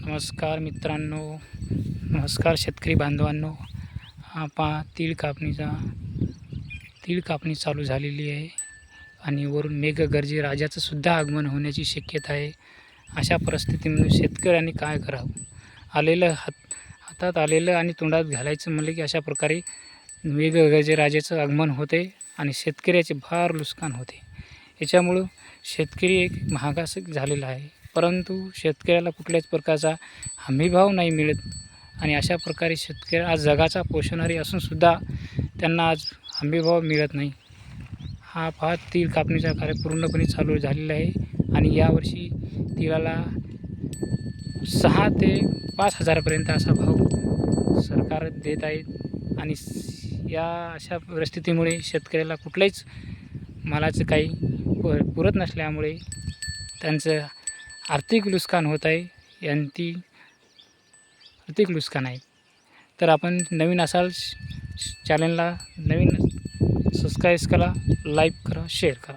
नमस्कार मित्रांनो, नमस्कार शेतकरी बांधवांनो. हा पहा तीळ कापणी चालू झालेली आहे आणि वरून मेघगर्जे राजाचं सुद्धा आगमन होण्याची शक्यता आहे. अशा परिस्थितीमध्ये शेतकऱ्यांनी काय करावं? हातात आलेलं आणि तोंडात घालायचं म्हणलं की अशा प्रकारे मेघगर्जे राजाचं आगमन होते आणि शेतकऱ्याचे फार नुकसान होते. याच्यामुळं शेतकरी एक मागास झालेला आहे, परंतु शेतकऱ्याला कुठल्याच प्रकारचा हमीभाव नाही मिळत आणि अशा प्रकारे शेतकरी आज जगाचा पोषणारी असूनसुद्धा त्यांना आज हमीभाव मिळत नाही. हा पहा तीळ कापणीचा कार्य पूर्णपणे चालू झालेला आहे आणि यावर्षी तिळाला 6 ते 5 हजारापर्यंत असा भाव सरकार देत आहे आणि या अशा परिस्थितीमुळे शेतकऱ्याला कुठल्याच मालाचं काही पुरत नसल्यामुळे त्यांचं आर्थिक नुकसान होत आहे. यांची आर्थिक नुकसान आहे. तर आपण नवीन असाल चॅनलला सबस्क्राईब करा, लाईक करा, शेअर करा.